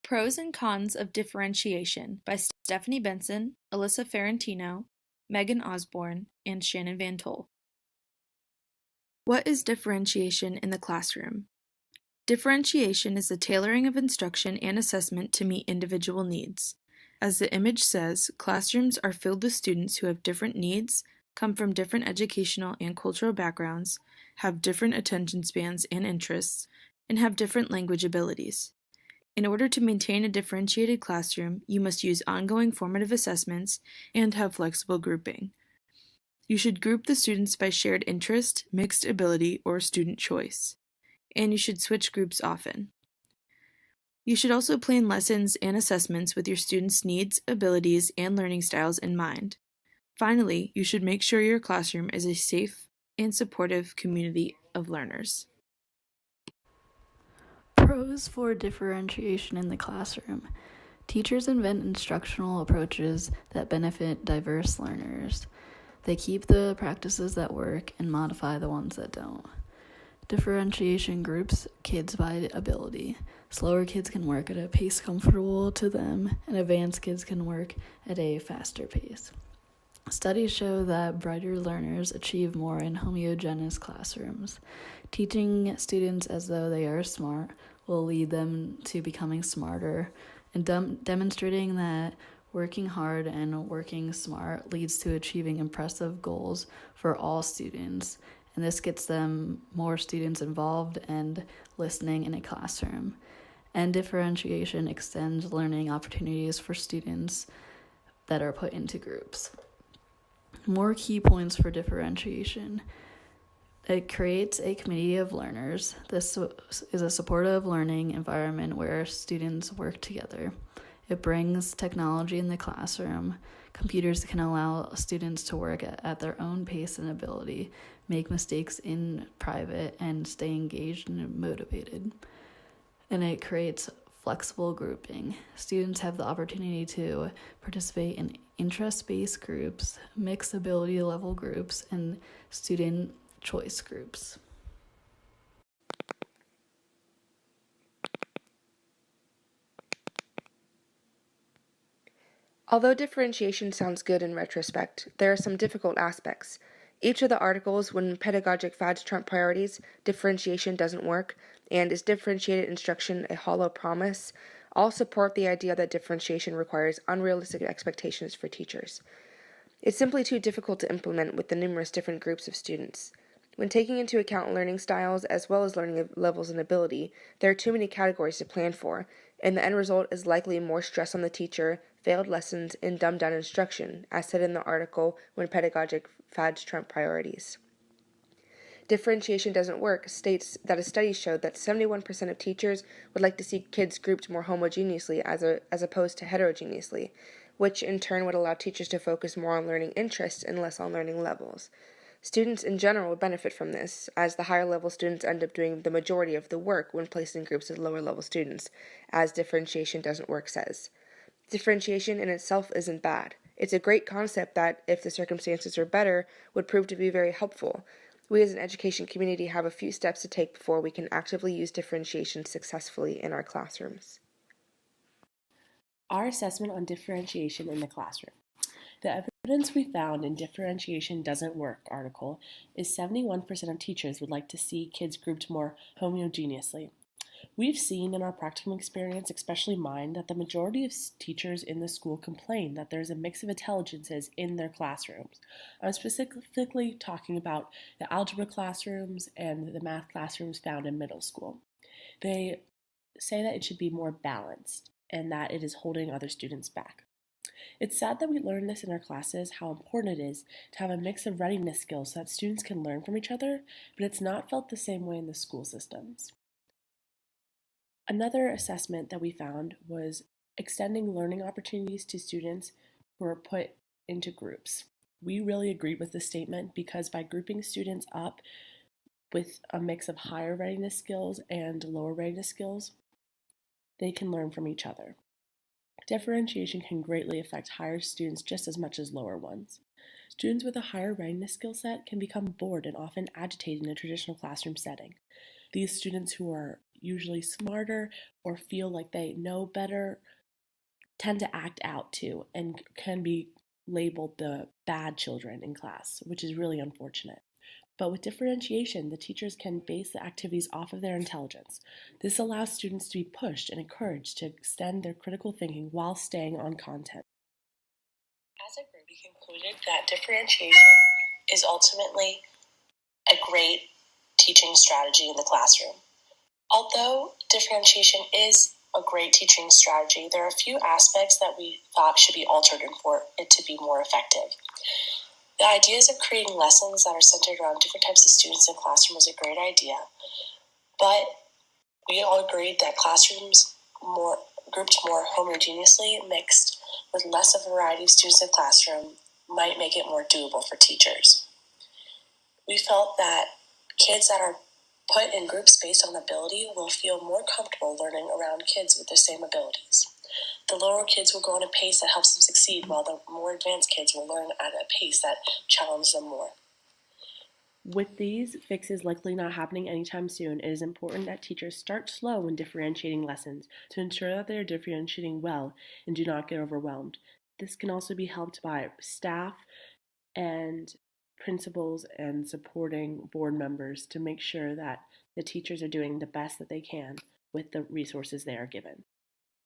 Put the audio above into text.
Pros and Cons of Differentiation by Stephanie Benson, Alyssa Ferrantino, Megan Osborne, and Shannon Van Tol. What is differentiation in the classroom? Differentiation is the tailoring of instruction and assessment to meet individual needs. As the image says, classrooms are filled with students who have different needs, come from different educational and cultural backgrounds, have different attention spans and interests, and have different language abilities. In order to maintain a differentiated classroom, you must use ongoing formative assessments and have flexible grouping. You should group the students by shared interest, mixed ability, or student choice. And you should switch groups often. You should also plan lessons and assessments with your students' needs, abilities, and learning styles in mind. Finally, you should make sure your classroom is a safe and supportive community of learners. Pros for differentiation in the classroom. Teachers invent instructional approaches that benefit diverse learners. They keep the practices that work and modify the ones that don't. Differentiation groups kids by ability. Slower kids can work at a pace comfortable to them, and advanced kids can work at a faster pace. Studies show that brighter learners achieve more in homogeneous classrooms. Teaching students as though they are smart will lead them to becoming smarter, and demonstrating that working hard and working smart leads to achieving impressive goals for all students, and this gets them more students involved and listening in a classroom. And differentiation extends learning opportunities for students that are put into groups. More key points for differentiation. It creates a community of learners. This is a supportive learning environment where students work together. It brings technology in the classroom. Computers can allow students to work at their own pace and ability, make mistakes in private, and stay engaged and motivated. And it creates flexible grouping. Students have the opportunity to participate in interest-based groups, mixed ability level groups, and student choice groups. Although differentiation sounds good in retrospect, there are some difficult aspects. Each of the articles, when pedagogic fads trump priorities, differentiation doesn't work, and is differentiated instruction a hollow promise, all support the idea that differentiation requires unrealistic expectations for teachers. It's simply too difficult to implement with the numerous different groups of students. When taking into account learning styles as well as learning levels and ability, there are too many categories to plan for, and the end result is likely more stress on the teacher, failed lessons, and dumbed-down instruction, as said in the article When Pedagogic Fads Trump Priorities. Differentiation doesn't work states that a study showed that 71% of teachers would like to see kids grouped more homogeneously as opposed to heterogeneously, which in turn would allow teachers to focus more on learning interests and less on learning levels. Students in general would benefit from this, as the higher level students end up doing the majority of the work when placed in groups of lower level students, as differentiation doesn't work says. Differentiation in itself isn't bad. It's a great concept that, if the circumstances were better, would prove to be very helpful. We as an education community have a few steps to take before we can actively use differentiation successfully in our classrooms. Our assessment on differentiation in the classroom. The evidence we found in Differentiation Doesn't Work article is 71% of teachers would like to see kids grouped more homogeneously. We've seen in our practicum experience, especially mine, that the majority of teachers in the school complain that there's a mix of intelligences in their classrooms. I'm specifically talking about the algebra classrooms and the math classrooms found in middle school. They say that it should be more balanced and that it is holding other students back. It's sad that we learn this in our classes, how important it is to have a mix of readiness skills so that students can learn from each other, but it's not felt the same way in the school systems. Another assessment that we found was extending learning opportunities to students who are put into groups. We really agreed with this statement because by grouping students up with a mix of higher readiness skills and lower readiness skills, they can learn from each other. Differentiation can greatly affect higher students just as much as lower ones. Students with a higher readiness skill set can become bored and often agitated in a traditional classroom setting. These students who are usually smarter or feel like they know better tend to act out too and can be labeled the bad children in class, which is really unfortunate. But with differentiation, the teachers can base the activities off of their intelligence. This allows students to be pushed and encouraged to extend their critical thinking while staying on content. As a group, we concluded that differentiation is ultimately a great teaching strategy in the classroom. Although differentiation is a great teaching strategy, there are a few aspects that we thought should be altered for it to be more effective. The ideas of creating lessons that are centered around different types of students in the classroom was a great idea, but we all agreed that classrooms grouped more homogeneously mixed with less of a variety of students in the classroom might make it more doable for teachers. We felt that kids that are put in groups based on ability will feel more comfortable learning around kids with the same abilities. The lower kids will go on a pace that helps them succeed, while the more advanced kids will learn at a pace that challenges them more. With these fixes likely not happening anytime soon, it is important that teachers start slow when differentiating lessons to ensure that they are differentiating well and do not get overwhelmed. This can also be helped by staff and principals and supporting board members to make sure that the teachers are doing the best that they can with the resources they are given.